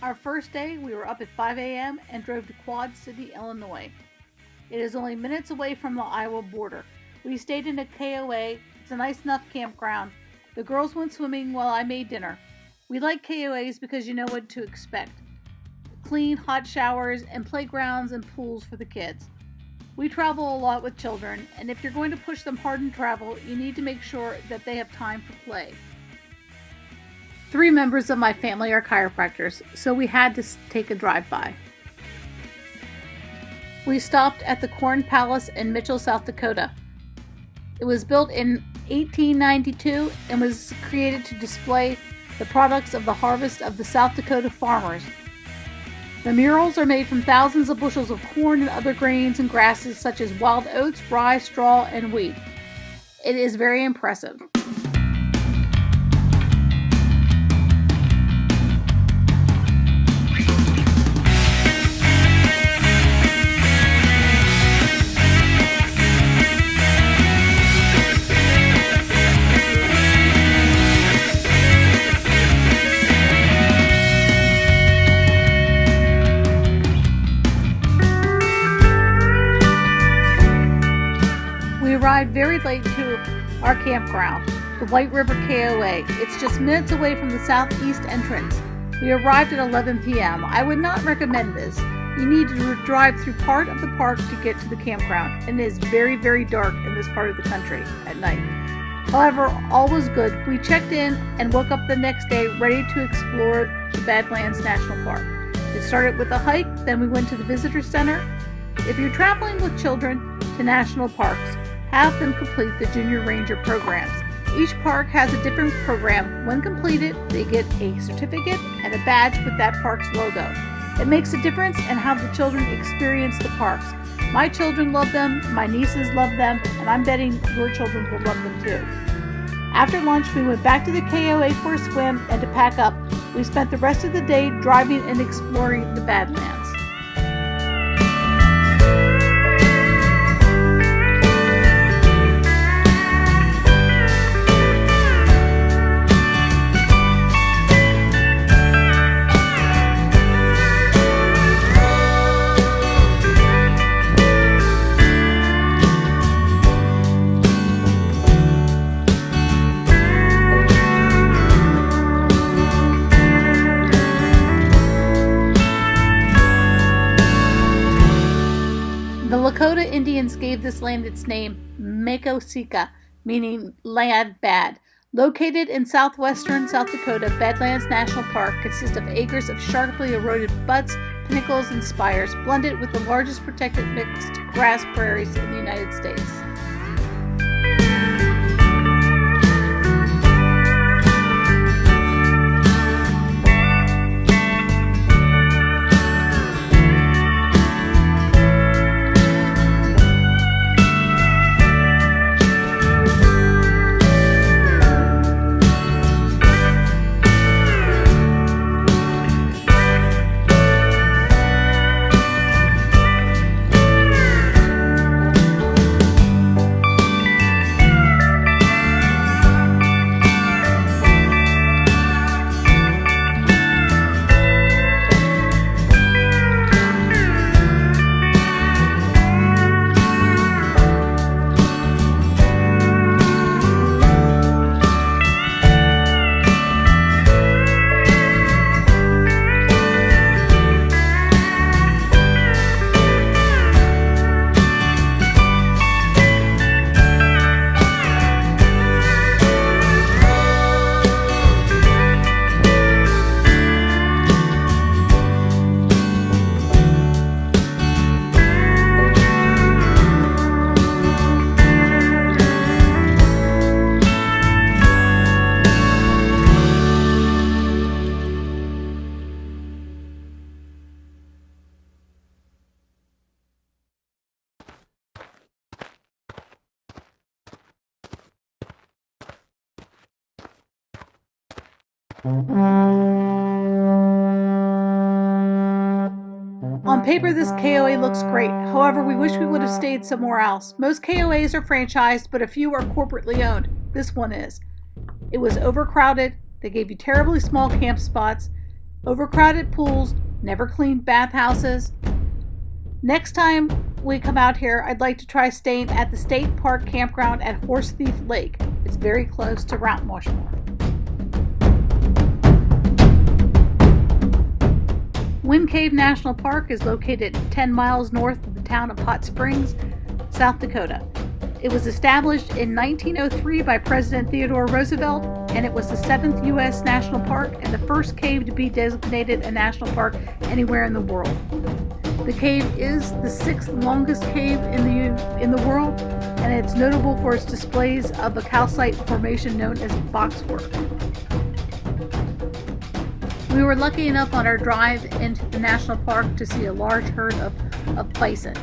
Our first day, we were up at 5 a.m. and drove to Quad City, Illinois. It is only minutes away from the Iowa border. We stayed in a KOA. It's a nice enough campground. The girls went swimming while I made dinner. We like KOAs because you know what to expect. Clean, hot showers, and playgrounds and pools for the kids. We travel a lot with children, and if you're going to push them hard in travel, you need to make sure that they have time for play. 3 members of my family are chiropractors, so we had to take a drive-by. We stopped at the Corn Palace in Mitchell, South Dakota. It was built in 1892 and was created to display the products of the harvest of the South Dakota farmers. The murals are made from thousands of bushels of corn and other grains and grasses such as wild oats, rye, straw, and wheat. It is very impressive. We arrived very late to our campground, the Whit River KOA. It's just minutes away from the southeast entrance. We arrived at 11 p.m. I would not recommend this. You need to drive through part of the park to get to the campground, and it is very, very dark in this part of the country at night. However, all was good. We checked in and woke up the next day ready to explore the Badlands National Park. It started with a hike, then we went to the visitor center. If you're traveling with children to national parks, have them complete the Junior Ranger programs. Each park has a different program. When completed, they get a certificate and a badge with that park's logo. It makes a difference in how the children experience the parks. My children love them, my nieces love them, and I'm betting your children will love them too. After lunch, we went back to the KOA for a swim and to pack up. We spent the rest of the day driving and exploring the Badlands. The Lakota Indians gave this land its name, Makosika, meaning land bad. Located in southwestern South Dakota, Badlands National Park consists of acres of sharply eroded buttes, pinnacles, and spires, blended with the largest protected mixed grass prairies in the United States. On paper, this KOA looks great. However, we wish we would have stayed somewhere else. Most KOAs are franchised, but a few are corporately owned. This one is. It was overcrowded. They gave you terribly small camp spots. overcrowded pools, never cleaned bathhouses. Next time we come out here, I'd like to try staying at the State Park Campground at Horse Thief Lake. It's very close to Rushmore. Wind Cave National Park is located 10 miles north of the town of Hot Springs, South Dakota. It was established in 1903 by President Theodore Roosevelt, and it was the 7th U.S. national park and the first cave to be designated a national park anywhere in the world. The cave is the 6th longest cave in the world, and it's notable for its displays of a calcite formation known as boxwork. We were lucky enough on our drive into the national park to see a large herd of bison.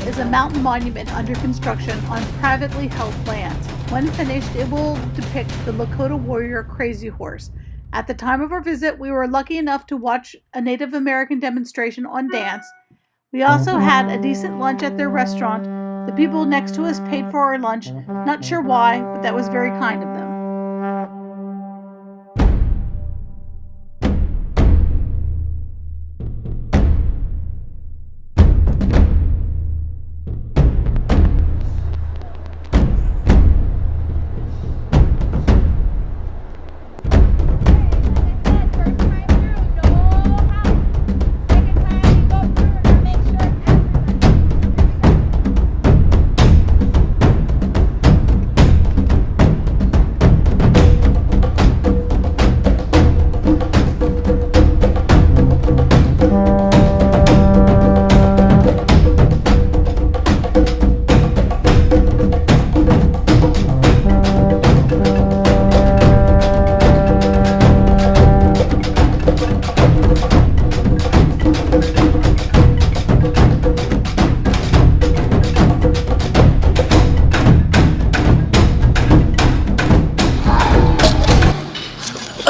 Is a mountain monument under construction on privately held lands. When finished, it will depict the Lakota warrior Crazy Horse. At the time of our visit, we were lucky enough to watch a Native American demonstration on dance. We also had a decent lunch at their restaurant. The people next to us paid for our lunch. Not sure why, but that was very kind of them.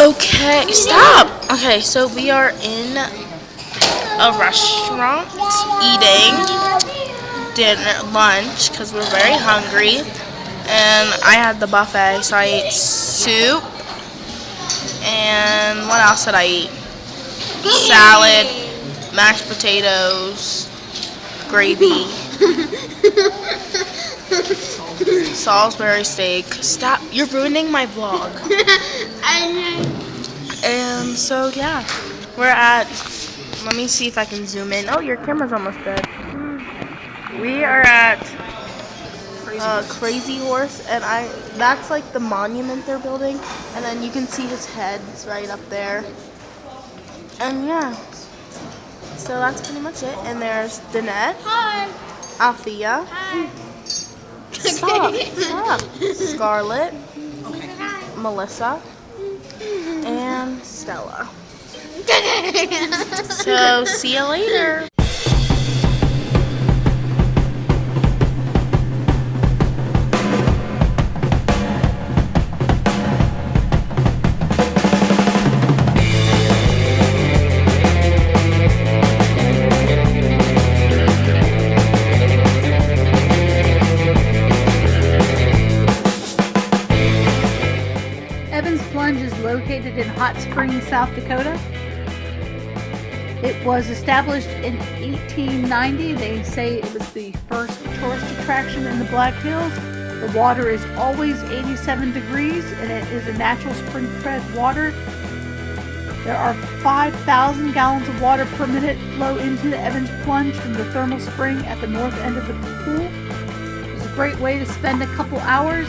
Okay, stop! Okay, so we are in a restaurant eating lunch because we're very hungry. And I had the buffet, so I ate soup. And what else did I eat? Salad, mashed potatoes, gravy, Salisbury steak. Stop, you're ruining my vlog. And so yeah, we're at, let me see if I can zoom in. Oh, your camera's almost dead. We are at Crazy Horse, and that's like the monument they're building, and then you can see his head right up there. And yeah, so that's pretty much it. And there's Danette. Hi. Althea. Hi. Stop. Scarlett. Okay. Melissa. And Stella. So see you later. Plunge is located in Hot Springs, South Dakota. It was established in 1890. They say it was the first tourist attraction in the Black Hills. The water is always 87 degrees, and it is a natural spring-fed water. There are 5,000 gallons of water per minute flow into the Evans Plunge from the thermal spring at the north end of the pool. It's a great way to spend a couple hours.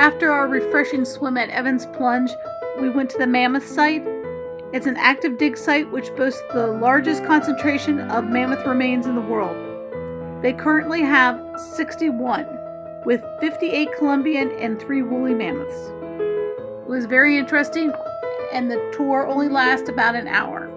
After our refreshing swim at Evans Plunge, we went to the Mammoth site. It's an active dig site which boasts the largest concentration of mammoth remains in the world. They currently have 61, with 58 Columbian and 3 woolly mammoths. It was very interesting, and the tour only lasted about an hour.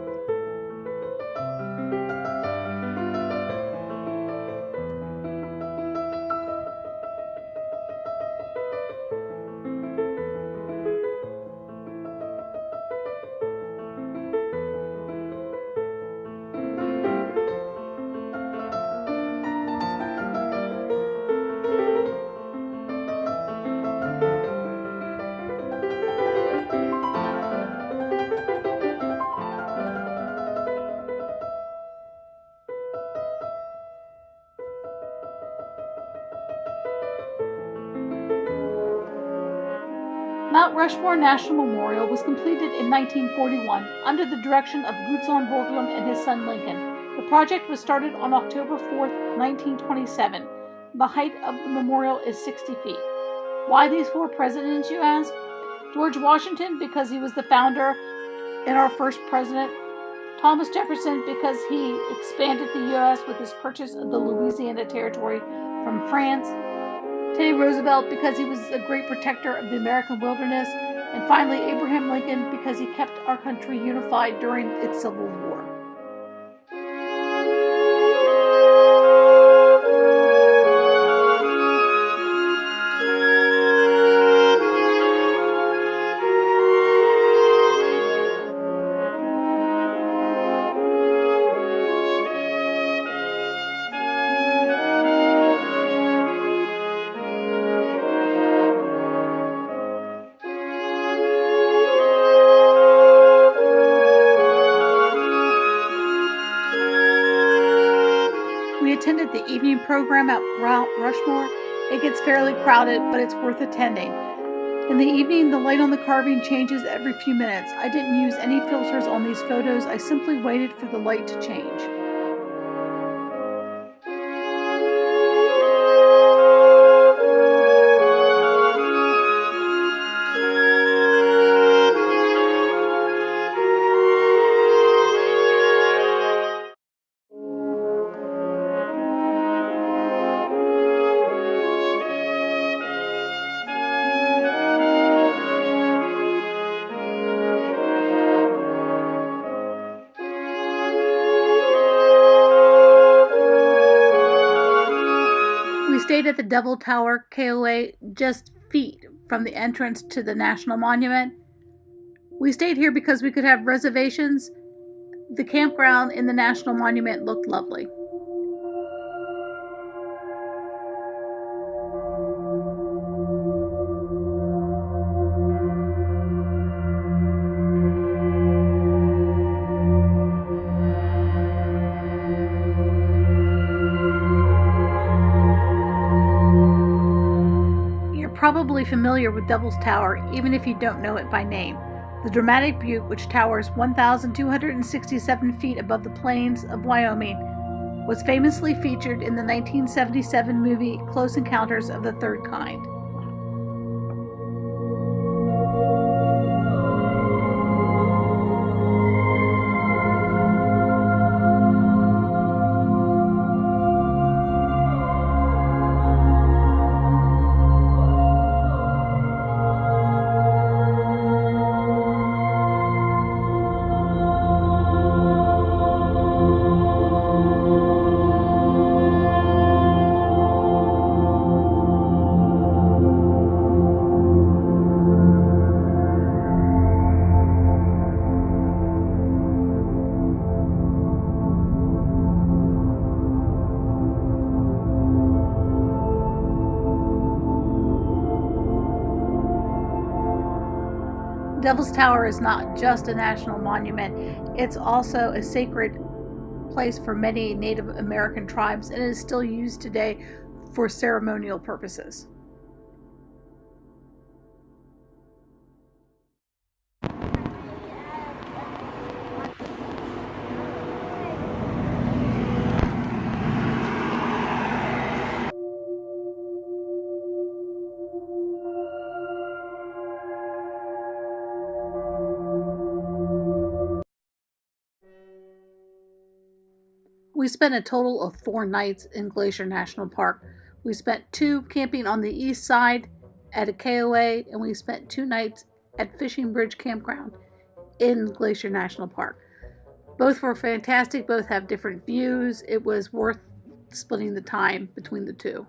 Mount Rushmore National Memorial was completed in 1941 under the direction of Gutzon Borglum and his son Lincoln. The project was started on October 4, 1927. The height of the memorial is 60 feet. Why these 4 presidents, you ask? George Washington, because he was the founder and our first president. Thomas Jefferson, because he expanded the U.S. with his purchase of the Louisiana Territory from France. Teddy Roosevelt, because he was a great protector of the American wilderness. And finally, Abraham Lincoln, because he kept our country unified during its Civil War. We attended the evening program at Rushmore. It gets fairly crowded, but it's worth attending. In the evening, the light on the carving changes every few minutes. I didn't use any filters on these photos. I simply waited for the light to change. We stayed at the Devil Tower KOA, just feet from the entrance to the National Monument. We stayed here because we could have reservations. The campground in the National Monument looked lovely. Probably familiar with Devil's Tower, even if you don't know it by name. The dramatic butte, which towers 1,267 feet above the plains of Wyoming, was famously featured in the 1977 movie Close Encounters of the Third Kind. Devil's Tower is not just a national monument, it's also a sacred place for many Native American tribes and is still used today for ceremonial purposes. We spent a total of 4 nights in Glacier National Park. We spent 2 camping on the east side at a KOA, and we spent 2 nights at Fishing Bridge Campground in Glacier National Park. Both were fantastic, both have different views. It was worth splitting the time between the two.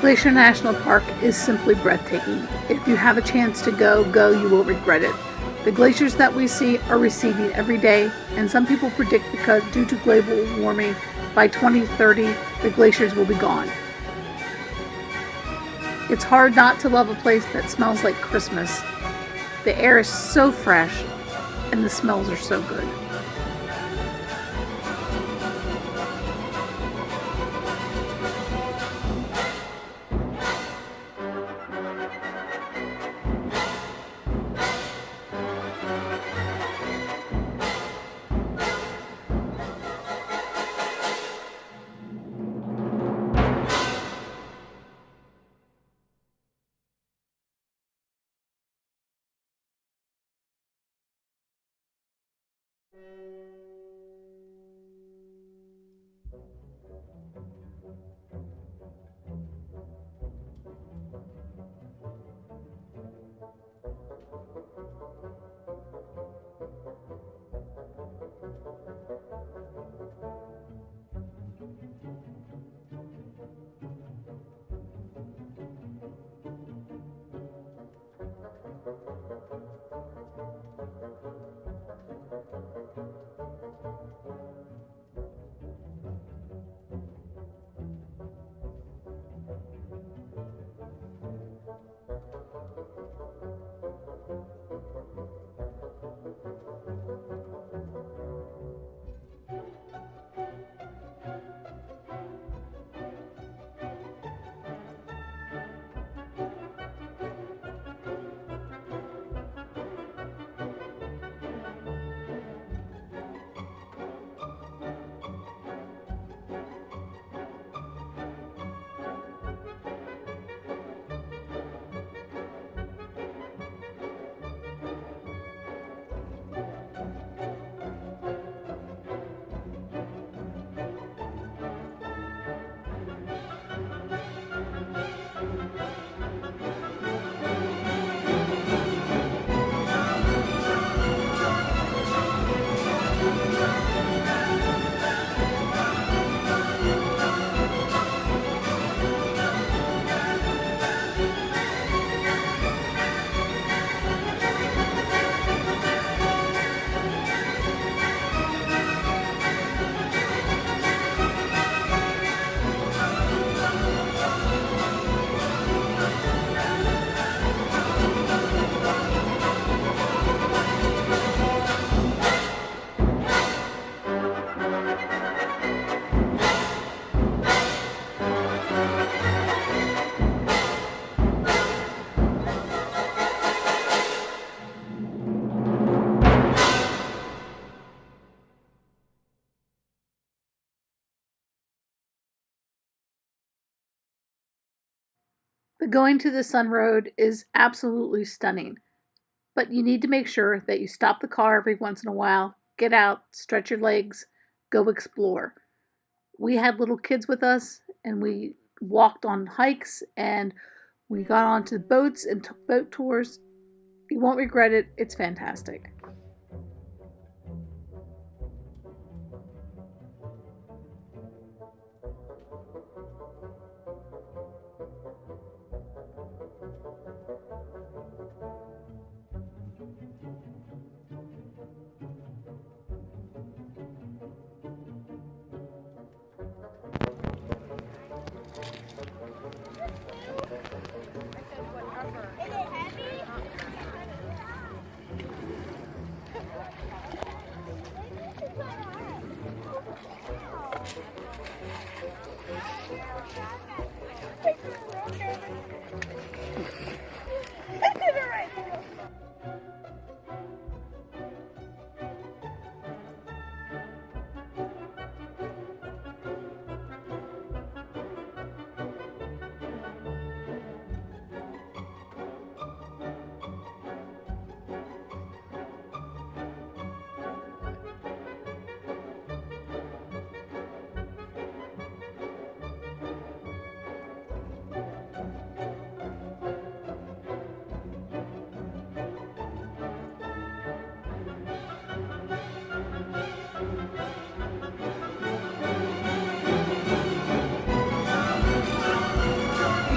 Glacier National Park is simply breathtaking. If you have a chance to go, you will regret it. The glaciers that we see are receding every day, and some people predict because due to global warming, by 2030, the glaciers will be gone. It's hard not to love a place that smells like Christmas. The air is so fresh, and the smells are so good. The Going to the Sun Road is absolutely stunning, but you need to make sure that you stop the car every once in a while, get out, stretch your legs, go explore. We had little kids with us and we walked on hikes and We got onto boats and took boat tours. You won't regret it. It's fantastic.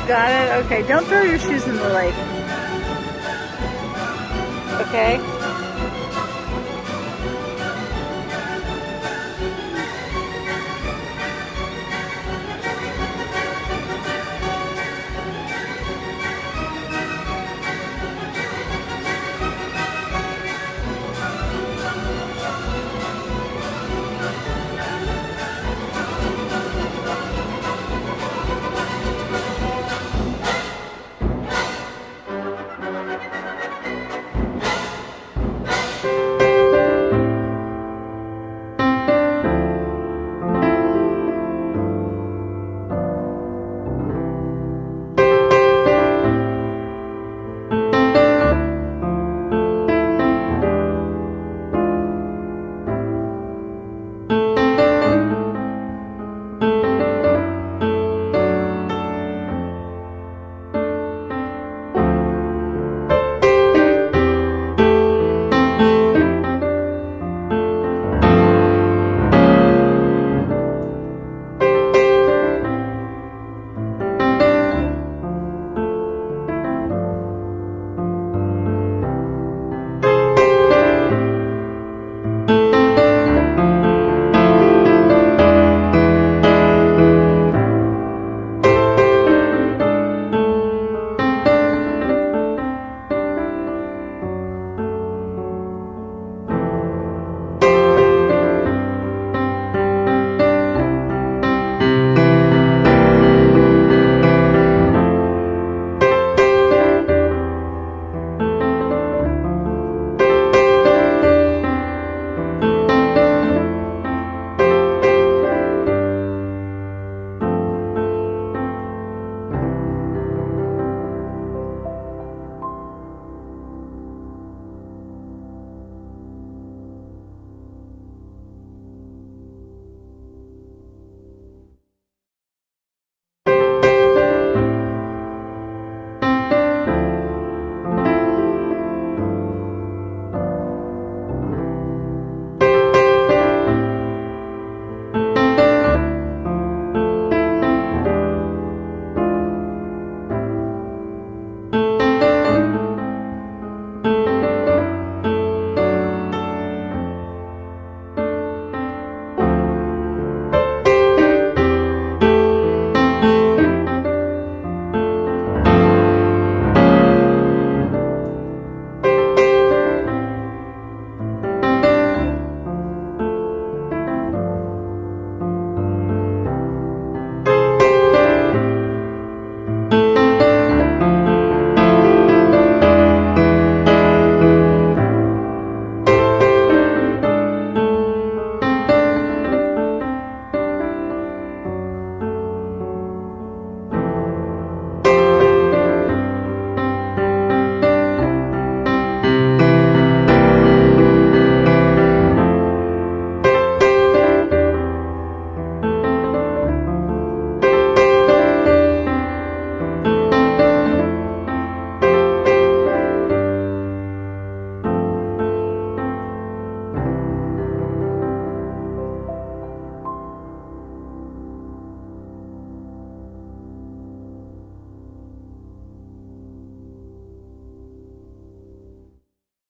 Got it? Okay, don't throw your shoes in the lake. Okay?